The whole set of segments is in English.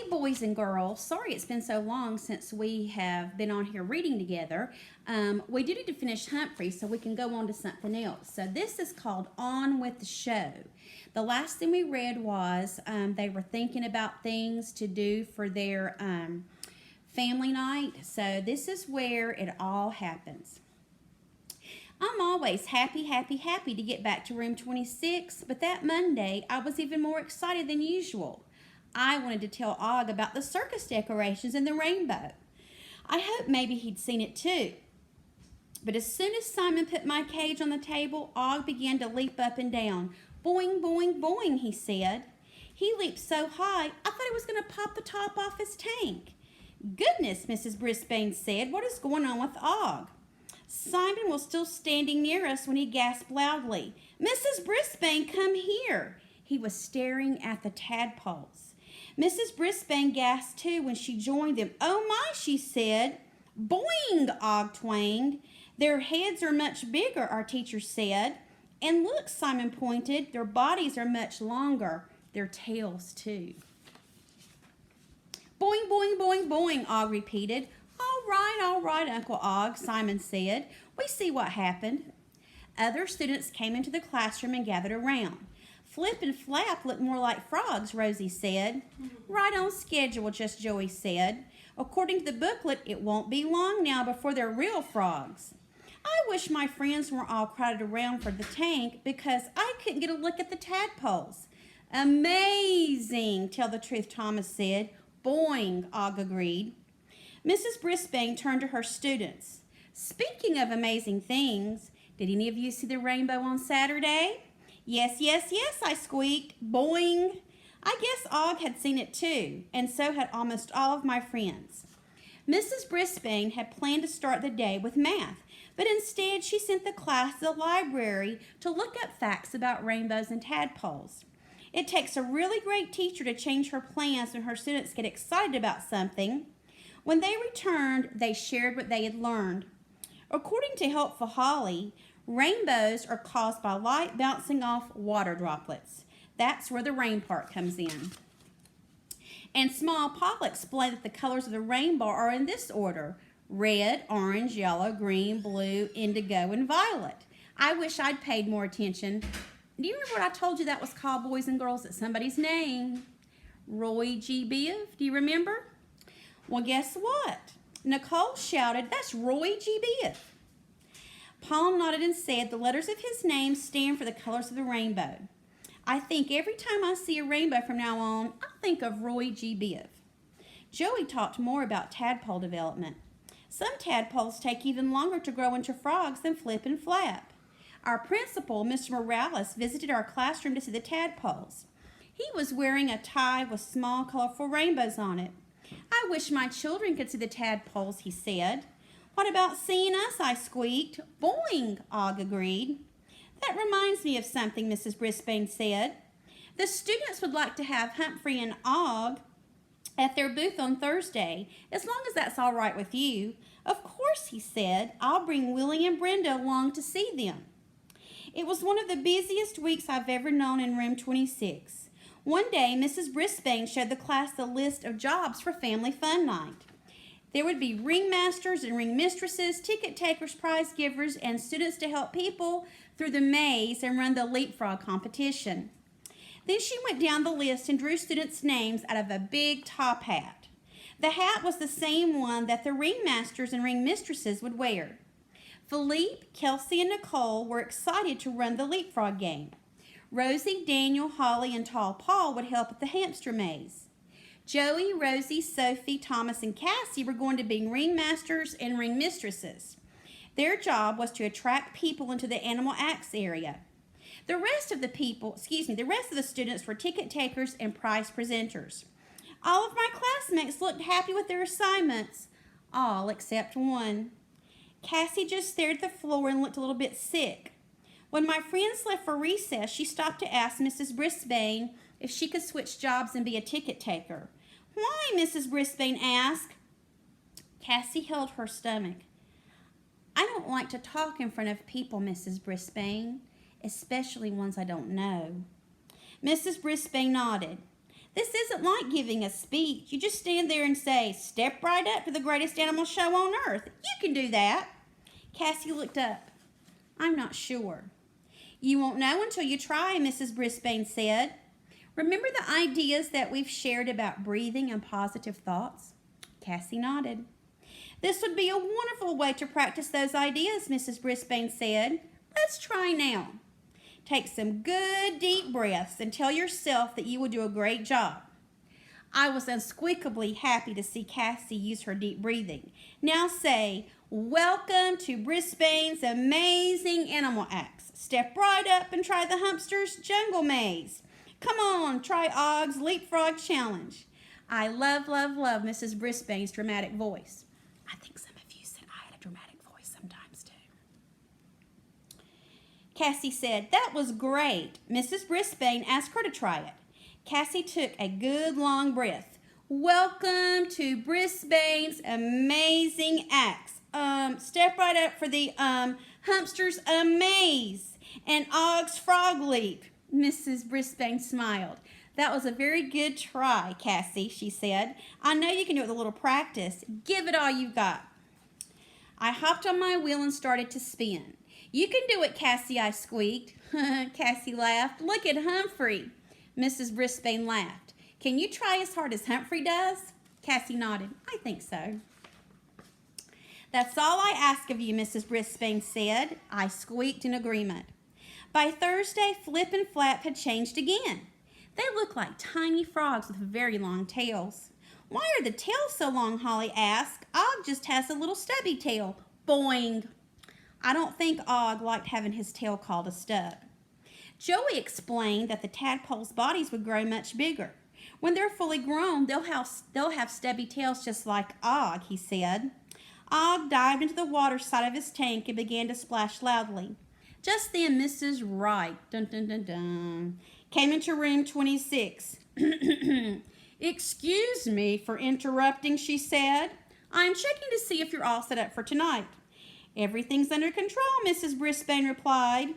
boys and girls. Sorry it's been so long since we have been on here reading together. We do need to finish Humphrey so we can go on to something else. So this is called On with the Show. The last thing we read was they were thinking about things to do for their family night. So this is where it all happens. I'm always happy to get back to room 26, but that Monday I was even more excited than usual. I wanted to tell Og about the circus decorations and the rainbow. I hoped maybe he'd seen it too. But as soon as Simon put my cage on the table, Og began to leap up and down. Boing, boing, boing, he said. He leaped so high, I thought he was going to pop the top off his tank. Goodness, Mrs. Brisbane said, what is going on with Og? Simon was still standing near us when he gasped loudly, Mrs. Brisbane, come here. He was staring at the tadpoles. Mrs. Brisbane gasped too when she joined them. Oh my, she said. Boing, Og twanged. Their heads are much bigger, our teacher said. And look, Simon pointed, their bodies are much longer, their tails too. Boing, boing, boing, boing, Og repeated. All right, Uncle Og, Simon said. We see what happened. Other students came into the classroom and gathered around. Flip and Flap look more like frogs, Rosie said. Right on schedule, just Joey said. According to the booklet, it won't be long now before they're real frogs. I wish my friends weren't all crowded around for the tank because I couldn't get a look at the tadpoles. Amazing, tell the truth, Thomas said. Boing, Og agreed. Mrs. Brisbane turned to her students. Speaking of amazing things, did any of you see the rainbow on Saturday? Yes, I squeaked. Boing. I guess Og had seen it too, and so had almost all of my friends. Mrs. Brisbane had planned to start the day with math, but instead she sent the class to the library to look up facts about rainbows and tadpoles. It takes a really great teacher to change her plans when her students get excited about something. When they returned, they shared what they had learned. According to Helpful Holly, rainbows are caused by light bouncing off water droplets. That's where the rain part comes in. And Small Paul explained that the colors of the rainbow are in this order: red, orange, yellow, green, blue, indigo, and violet. I wish I'd paid more attention. Do you remember what I told you that was called, boys and girls? It's somebody's name. Roy G. Biv. Do you remember? Well, guess what? Nicole shouted, that's Roy G. Biv. Paul nodded and said the letters of his name stand for the colors of the rainbow. I think every time I see a rainbow from now on, I'll think of Roy G. Biv. Joey talked more about tadpole development. Some tadpoles take even longer to grow into frogs than Flip and Flap. Our principal, Mr. Morales, visited our classroom to see the tadpoles. He was wearing a tie with small, colorful rainbows on it. I wish my children could see the tadpoles, he said. What about seeing us? I squeaked. Boing, Og agreed. That reminds me of something, Mrs. Brisbane said. The students would like to have Humphrey and Og at their booth on Thursday, as long as that's all right with you. Of course, he said. I'll bring Willie and Brenda along to see them. It was one of the busiest weeks I've ever known in room 26. One day, Mrs. Brisbane showed the class the list of jobs for Family Fun Night. There would be ringmasters and ringmistresses, ticket takers, prize givers, and students to help people through the maze and run the leapfrog competition. Then she went down the list and drew students' names out of a big top hat. The hat was the same one that the ringmasters and ringmistresses would wear. Philippe, Kelsey, and Nicole were excited to run the leapfrog game. Rosie, Daniel, Holly, and Tall Paul would help at the hamster maze. Joey, Rosie, Sophie, Thomas, and Cassie were going to be ringmasters and ringmistresses. Their job was to attract people into the animal acts area. The rest of the students were ticket takers and prize presenters. All of my classmates looked happy with their assignments, all except one. Cassie just stared at the floor and looked a little bit sick. When my friends left for recess, she stopped to ask Mrs. Brisbane if she could switch jobs and be a ticket taker. Why? Mrs. Brisbane asked. Cassie held her stomach. I don't like to talk in front of people, Mrs. Brisbane, especially ones I don't know. Mrs. Brisbane nodded. This isn't like giving a speech. You just stand there and say, "Step right up to the greatest animal show on earth." You can do that. Cassie looked up. "I'm not sure." "You won't know until you try," Mrs. Brisbane said. "Remember the ideas that we've shared about breathing and positive thoughts?" Cassie nodded. "This would be a wonderful way to practice those ideas," Mrs. Brisbane said. "Let's try now. Take some good deep breaths and tell yourself that you will do a great job." I was unsqueakably happy to see Cassie use her deep breathing. Now say, "Welcome to Brisbane's Amazing Animal Acts. Step right up and try the Humpster's Jungle Maze. Come on, try Og's Leapfrog Challenge." I love Mrs. Brisbane's dramatic voice. I think some of you said I had a dramatic voice sometimes too. Cassie said, "That was great." Mrs. Brisbane asked her to try it. Cassie took a good long breath. "Welcome to Brisbane's Amazing Acts. Step right up for the Humpster's Maze and Og's Frog Leap." Mrs. Brisbane smiled. "That was a very good try, Cassie," she said. "I know you can do it with a little practice. Give it all you've got." I hopped on my wheel and started to spin. "You can do it, Cassie," I squeaked. Cassie laughed. "Look at Humphrey." Mrs. Brisbane laughed. "Can you try as hard as Humphrey does?" Cassie nodded. "I think so." "That's all I ask of you," Mrs. Brisbane said. I squeaked in agreement. By Thursday, Flip and Flap had changed again. They looked like tiny frogs with very long tails. "Why are the tails so long?" Holly asked. "Og just has a little stubby tail." Boing! I don't think Og liked having his tail called a stub. Joey explained that the tadpoles' bodies would grow much bigger. When they're fully grown, they'll have stubby tails just like Og, he said. Og dived into the water side of his tank and began to splash loudly. Just then, Mrs. Wright, dun dun dun dun, came into room 26. "Excuse me for interrupting," she said. "I'm checking to see if you're all set up for tonight." "Everything's under control," Mrs. Brisbane replied.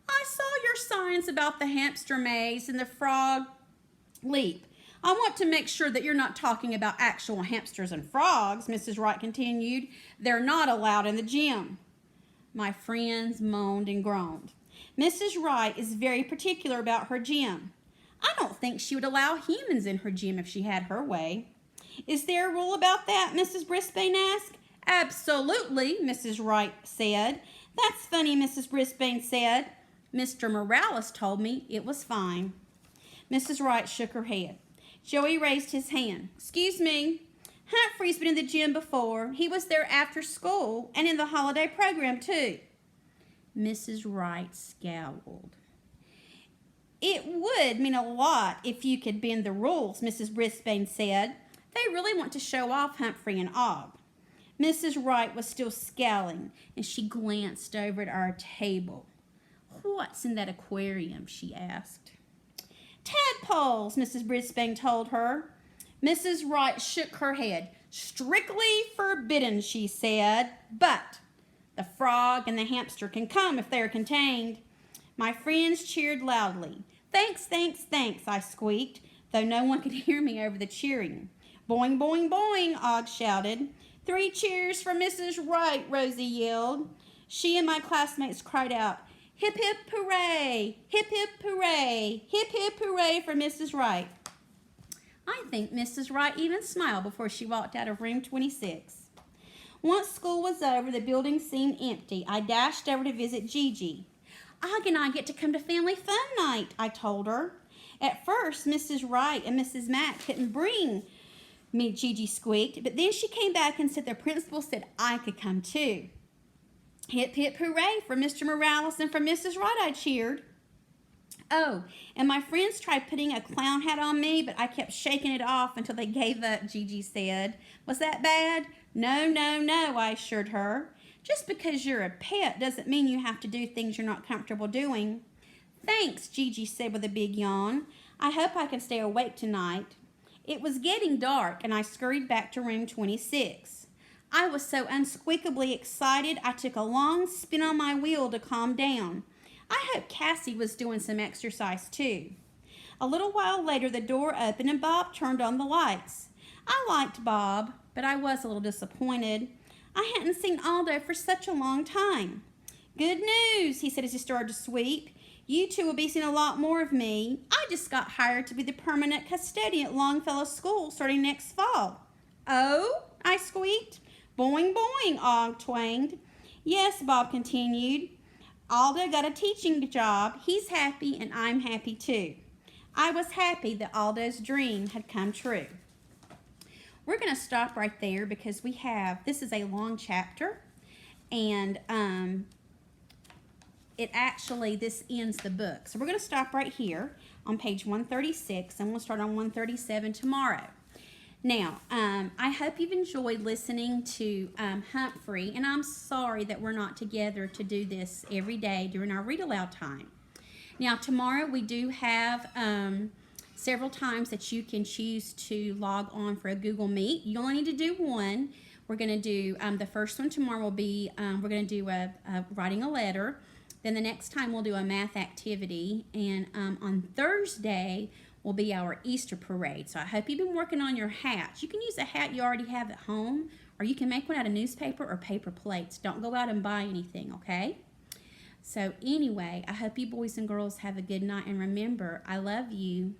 "I saw your signs about the hamster maze and the frog leap. I want to make sure that you're not talking about actual hamsters and frogs," Mrs. Wright continued. "They're not allowed in the gym." My friends moaned and groaned. Mrs. Wright is very particular about her gym. I don't think she would allow humans in her gym if she had her way. "Is there a rule about that?" Mrs. Brisbane asked. "Absolutely," Mrs. Wright said. "That's funny," Mrs. Brisbane said. "Mr. Morales told me it was fine." Mrs. Wright shook her head. Joey raised his hand. "Excuse me. Humphrey's been in the gym before. He was there after school and in the holiday program too." Mrs. Wright scowled. "It would mean a lot if you could bend the rules," Mrs. Brisbane said. "They really want to show off Humphrey and Og." Mrs. Wright was still scowling, and she glanced over at our table. "What's in that aquarium?" she asked. "Tadpoles," Mrs. Brisbane told her. Mrs. Wright shook her head. "Strictly forbidden," she said. "But the frog and the hamster can come if they are contained." My friends cheered loudly. "Thanks, thanks, thanks," I squeaked, though no one could hear me over the cheering. "Boing, boing, boing," Og shouted. "3 cheers for Mrs. Wright," Rosie yelled. She and my classmates cried out, "Hip, hip, hooray! Hip, hip, hooray! Hip, hip, hooray for Mrs. Wright." I think Mrs. Wright even smiled before she walked out of room 26. Once school was over, the building seemed empty. I dashed over to visit Gigi. "Og and I get to come to family fun night," I told her. At first, Mrs. Wright and Mrs. Mack couldn't bring me, Gigi squeaked, but then she came back and said the principal said I could come too. "Hip, hip, hooray for Mr. Morales and for Mrs. Wright," I cheered. "Oh, and my friends tried putting a clown hat on me, but I kept shaking it off until they gave up," Gigi said. "Was that bad?" No, I assured her. "Just because you're a pet doesn't mean you have to do things you're not comfortable doing." "Thanks," Gigi said with a big yawn. "I hope I can stay awake tonight." It was getting dark, and I scurried back to room 26. I was so unsqueakably excited, I took a long spin on my wheel to calm down. I hoped Cassie was doing some exercise too. A little while later, the door opened and Bob turned on the lights. I liked Bob, but I was a little disappointed. I hadn't seen Aldo for such a long time. Good news, he said as he started to sweep. You two will be seeing a lot more of me. I just got hired to be the permanent custodian at Longfellow School starting next fall. Oh, I squeaked. Boing, boing, Og twanged. Yes, Bob continued. Aldo got a teaching job. He's happy and I'm happy too. I was happy that Aldo's dream had come true. We're going to stop right there because this is a long chapter, and this ends the book. So we're going to stop right here on page 136, and we'll start on 137 tomorrow. Now, I hope you've enjoyed listening to Humphrey, and I'm sorry that we're not together to do this every day during our read aloud time. Now, tomorrow we do have several times that you can choose to log on for a Google Meet. You only need to do one. We're going to do, the first one tomorrow will be, we're going to do writing a letter. Then the next time we'll do a math activity. And on Thursday will be our Easter parade. So I hope you've been working on your hats. You can use a hat you already have at home, or you can make one out of newspaper or paper plates. Don't go out and buy anything, okay? So anyway, I hope you boys and girls have a good night. And remember, I love you.